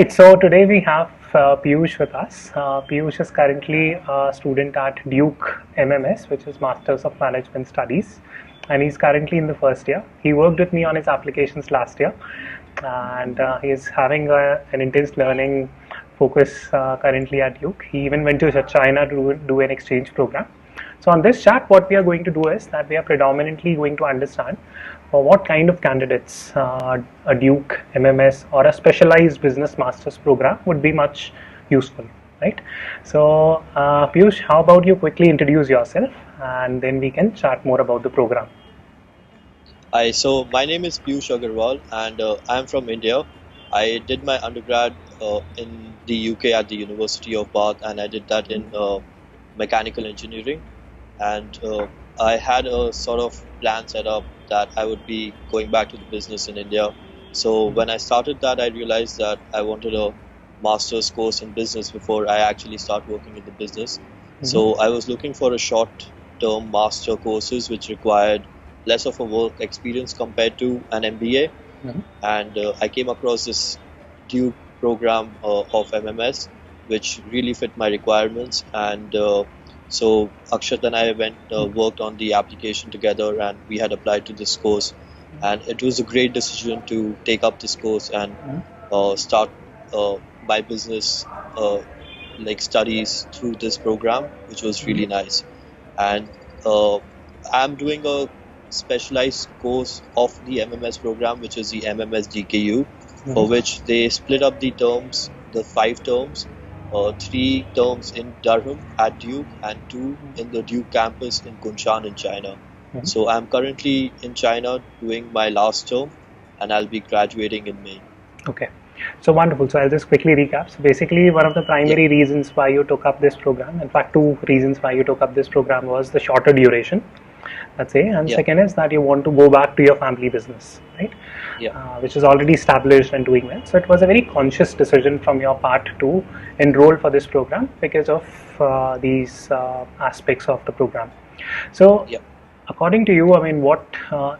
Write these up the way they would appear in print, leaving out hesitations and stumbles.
Right, so today we have Piyush with us. Piyush is currently a student at Duke MMS, which is Masters of Management Studies, and he's currently in the first year. He worked with me on his applications last year, and he is having an intense learning focus currently at Duke. He even went to China to do an exchange program. So on this chat, what we are going to do is that we are predominantly going to understand what kind of candidates a Duke MMS or a specialized business masters program would be much useful, right? So Piyush, how about you quickly introduce yourself and then we can chat more about the program. Hi, so my name is Piyush Agarwal and I'm from India. I did my undergrad in the UK at the University of Bath, and I did that in mechanical engineering. And I had a sort of plan set up that I would be going back to the business in India. So when I started that, I realized that I wanted a master's course in business before I actually start working in the business. So I was looking for a short-term master courses which required less of a work experience compared to an MBA. And I came across this Duke program of MMS, which really fit my requirements. And so Akshat and I went worked on the application together, and we had applied to this course. And it was a great decision to take up this course and start my business like studies through this program, which was really nice. And I'm doing a specialized course of the MMS program, which is the MMS DKU, for which they split up the terms, the 5 terms, 3 terms in Durham at Duke and 2 in the Duke campus in Kunshan in China. So I'm currently in China doing my last term, and I'll be graduating in May. Okay, so wonderful. So I'll just quickly recap. So basically, one of the primary reasons why you took up this program, in fact 2 reasons why you took up this program, was the shorter duration. That's it. And second is that you want to go back to your family business, right? Which is already established and doing well. So it was a very conscious decision from your part to enroll for this program because of these aspects of the program. So according to you, I mean, what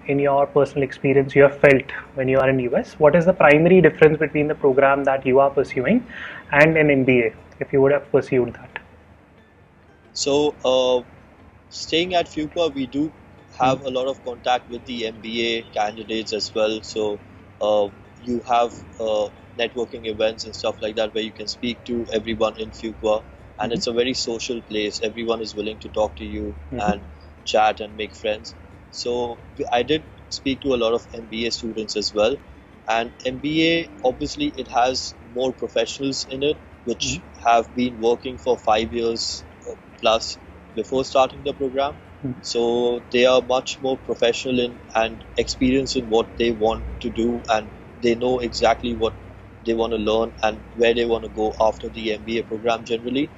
in your personal experience you have felt when you are in US, what is the primary difference between the program that you are pursuing and an MBA, if you would have pursued that? So staying at Fuqua, we do have a lot of contact with the MBA candidates as well. So you have networking events and stuff like that where you can speak to everyone in Fuqua, and it's a very social place. Everyone is willing to talk to you and chat and make friends. So I did speak to a lot of MBA students as well. And MBA, obviously, it has more professionals in it, which have been working for 5 years plus before starting the program. So they are much more professional in and experienced in what they want to do, and they know exactly what they want to learn and where they want to go after the MBA program generally.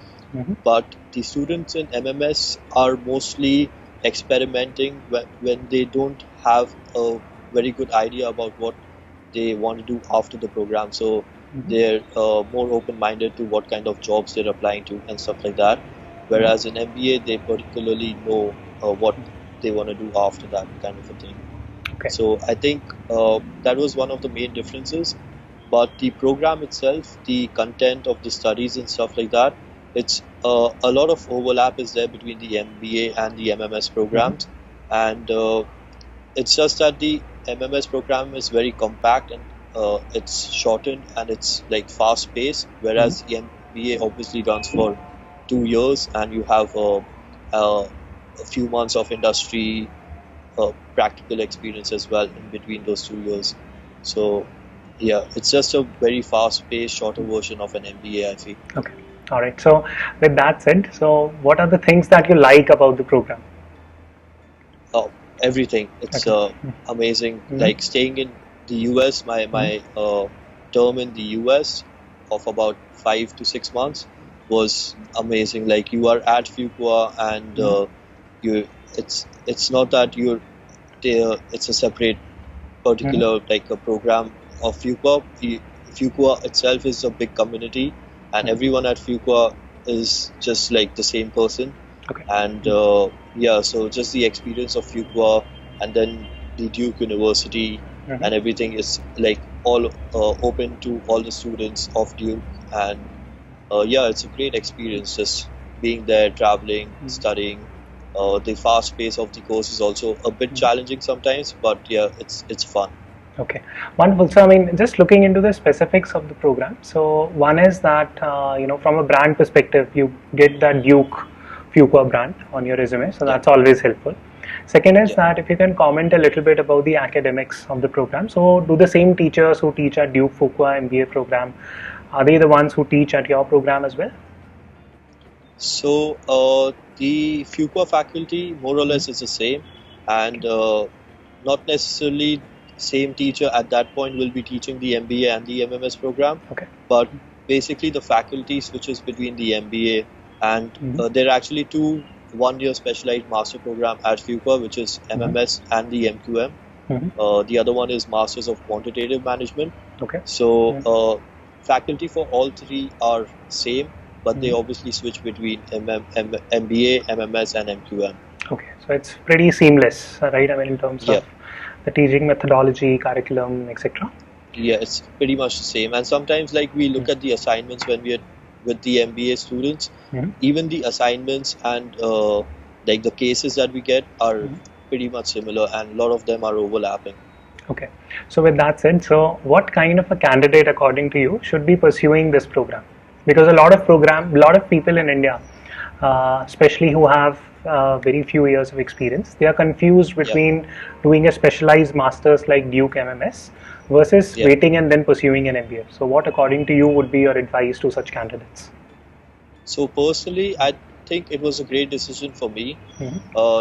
But the students in MMS are mostly experimenting when they don't have a very good idea about what they want to do after the program. So they're more open-minded to what kind of jobs they're applying to and stuff like that. Whereas in MBA, they particularly know what they want to do after that kind of a thing. So I think that was one of the main differences. But the program itself, the content of the studies and stuff like that, it's a lot of overlap is there between the MBA and the MMS programs. And it's just that the MMS program is very compact and it's shortened and it's like fast paced, whereas the MBA obviously runs for 2 years and you have a few months of industry practical experience as well in between those 2 years. So yeah, it's just a very fast paced, shorter version of an MBA, I feel. Okay, all right. So with that said, so what are the things that you like about the program? Oh, everything. It's amazing. Like staying in the US, my term in the US of about 5 to 6 months was amazing. Like you are at Fuqua and it's not that you're there, it's a separate particular like a program of Fuqua. Fuqua itself is a big community, and everyone at Fuqua is just like the same person. And yeah, so just the experience of Fuqua and then the Duke University and everything is like all open to all the students of Duke, and yeah, it's a great experience just being there, traveling, studying. The fast pace of the course is also a bit challenging sometimes, but yeah, it's fun. Okay, wonderful. So, I mean, just looking into the specifics of the program. So, one is that from a brand perspective, you get that Duke Fuqua brand on your resume, so that's always helpful. Second is that if you can comment a little bit about the academics of the program. So, do the same teachers who teach at Duke Fuqua MBA program, are they the ones who teach at your program as well? So the Fuqua faculty more or less is the same, and not necessarily same teacher at that point will be teaching the MBA and the MMS program. Okay. But basically the faculty switches between the MBA and there are actually two one-year specialized master program at Fuqua, which is MMS and the MQM. The other one is Masters of Quantitative Management. Okay. So faculty for all three are same, but they obviously switch between MBA, MMS and MQM. Okay, so it's pretty seamless, right? I mean, in terms of the teaching methodology, curriculum, etc. Yeah, it's pretty much the same. And sometimes, like, we look at the assignments when we are with the MBA students, even the assignments and like the cases that we get are pretty much similar, and a lot of them are overlapping. Okay, so with that said, so what kind of a candidate, according to you, should be pursuing this program? Because a lot of people in India, especially who have very few years of experience, they are confused between doing a specialized masters like Duke MMS versus waiting and then pursuing an MBA. So what, according to you, would be your advice to such candidates? So personally, I think it was a great decision for me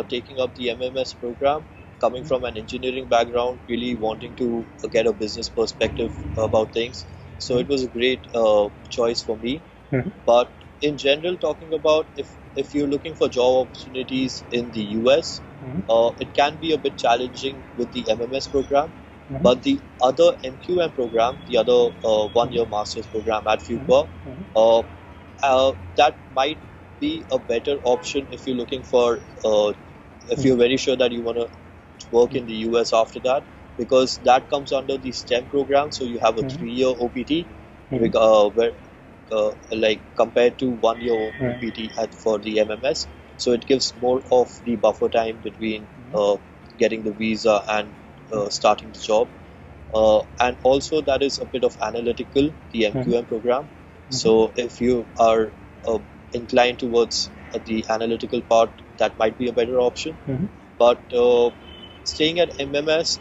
taking up the MMS program, coming from an engineering background, really wanting to get a business perspective about things. So it was a great choice for me. But in general, talking about if you're looking for job opportunities in the US, it can be a bit challenging with the MMS program. But the other MQM program, the other one-year master's program at Fuqua, that might be a better option if you're looking for, if you're very sure that you want to work in the US after that, because that comes under the STEM program. So you have a 3-year OPT, where like compared to 1-year OPT for the MMS. So it gives more of the buffer time between getting the visa and starting the job. And also that is a bit of analytical, the MQM program. So if you are inclined towards the analytical part, that might be a better option. But staying at MMS,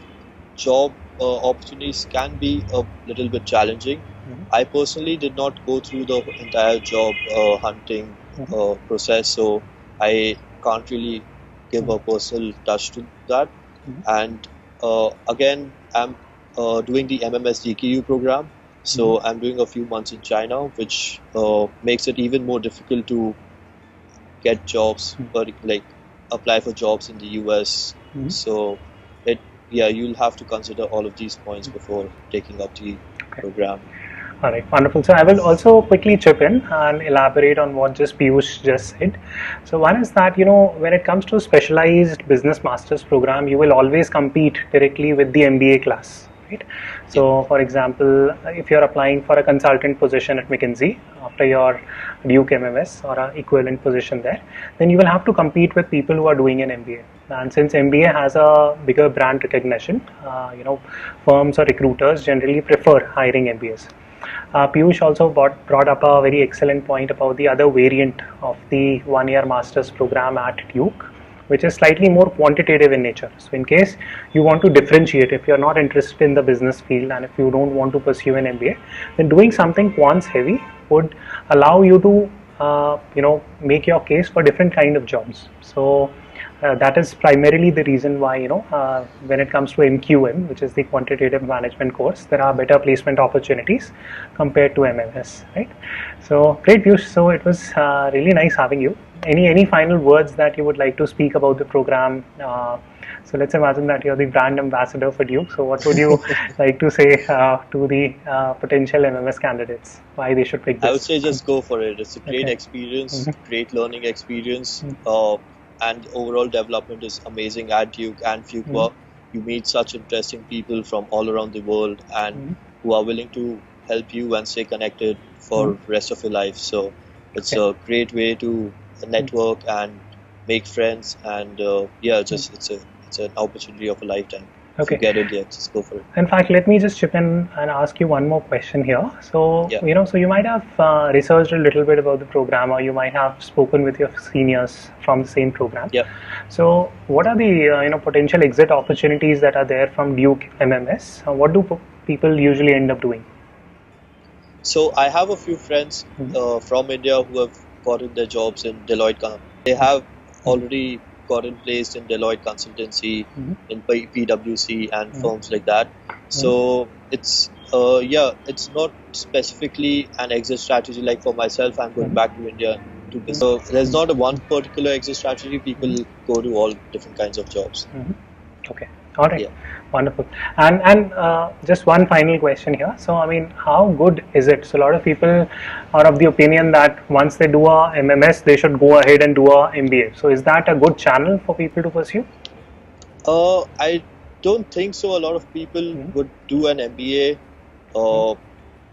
job opportunities can be a little bit challenging. I personally did not go through the entire job hunting process, so I can't really give a personal touch to that. And again, I'm doing the MMS DKU program, so I'm doing a few months in China, which makes it even more difficult to get jobs, like apply for jobs in the US. So you'll have to consider all of these points before taking up the program. All right, wonderful. So I will also quickly chip in and elaborate on what Piyush just said. So one is that, when it comes to specialized business masters program, you will always compete directly with the MBA class, right? So for example, if you're applying for a consultant position at McKinsey after your Duke MMS or an equivalent position there, then you will have to compete with people who are doing an MBA. And since MBA has a bigger brand recognition, firms or recruiters generally prefer hiring MBAs. Piyush also brought up a very excellent point about the other variant of the one-year master's program at Duke, which is slightly more quantitative in nature. So in case you want to differentiate, if you're not interested in the business field and if you don't want to pursue an MBA, then doing something quants heavy would allow you to make your case for different kind of jobs. So that is primarily the reason why, when it comes to MQM, which is the quantitative management course, there are better placement opportunities compared to MMS, right? So great, Piyush. So it was really nice having you. Any final words that you would like to speak about the program? So let's imagine that you're the brand ambassador for Duke. So what would you like to say to the potential MMS candidates? Why they should pick this? I would say just go for it. It's a great experience, great learning experience. And overall development is amazing at Duke and Fuqua. You meet such interesting people from all around the world, and who are willing to help you and stay connected for rest of your life. So it's a great way to network and make friends, and yeah, just it's an opportunity of a lifetime. If you get it, yeah, just go for it. In fact, let me just chip in and ask you one more question here. So, so you might have researched a little bit about the program, or you might have spoken with your seniors from the same program. Yeah. So, what are the potential exit opportunities that are there from Duke MMS? What do people usually end up doing? So, I have a few friends from India who have gotten their jobs in Deloitte. They have already gotten placed in Deloitte consultancy, in PwC and firms like that. So it's it's not specifically an exit strategy. Like for myself, I'm going back to India to business. So there's not a one particular exit strategy. People go to all different kinds of jobs. Okay. All right. Wonderful. And just one final question here. So, I mean, how good is it? So, a lot of people are of the opinion that once they do a MMS, they should go ahead and do a MBA. So, is that a good channel for people to pursue? I don't think so. A lot of people would do an MBA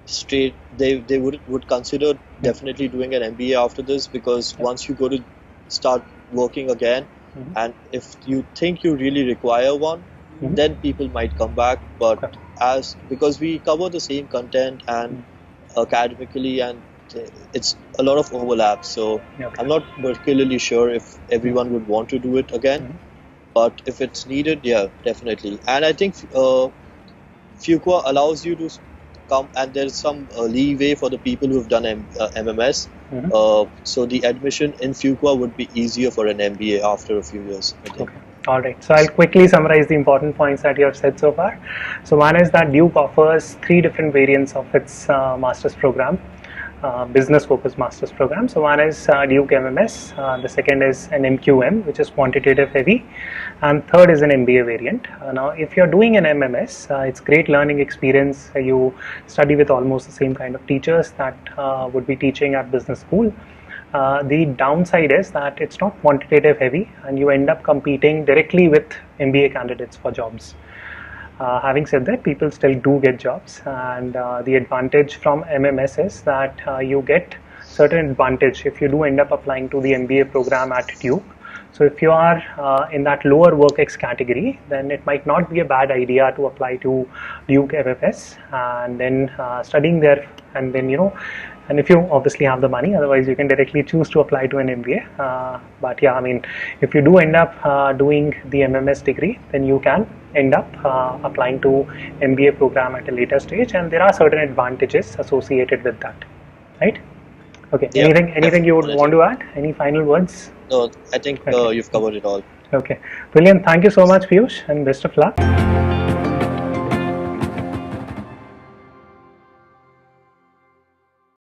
straight. They would consider definitely doing an MBA after this, because once you go to start working again, and if you think you really require one, then people might come back. But because we cover the same content and academically, and it's a lot of overlap, so I'm not particularly sure if everyone would want to do it again. But if it's needed, yeah, definitely. And I think Fuqua allows you to come, and there's some leeway for the people who have done MMS. So the admission in Fuqua would be easier for an MBA after a few years, I think. All right. So I'll quickly summarize the important points that you have said so far. So one is that Duke offers 3 different variants of its master's program. Business focused master's program. So one is Duke MMS, the second is an MQM, which is quantitative heavy, and third is an MBA variant. Now if you're doing an MMS, it's great learning experience. You study with almost the same kind of teachers that would be teaching at business school. The downside is that it's not quantitative heavy, and you end up competing directly with MBA candidates for jobs. Having said that, people still do get jobs, and the advantage from MMS is that you get certain advantage if you do end up applying to the MBA program at Duke. So if you are in that lower WorkX category, then it might not be a bad idea to apply to Duke MMS and then studying there, and then and if you obviously have the money, otherwise you can directly choose to apply to an MBA. But yeah, I mean, if you do end up doing the MMS degree, then you can end up applying to MBA program at a later stage, and there are certain advantages associated with that, right? Okay. Yeah, anything you would want to add? Any final words? No, I think you've covered it all. Okay. Brilliant. Thank you so much, Piyush, and best of luck.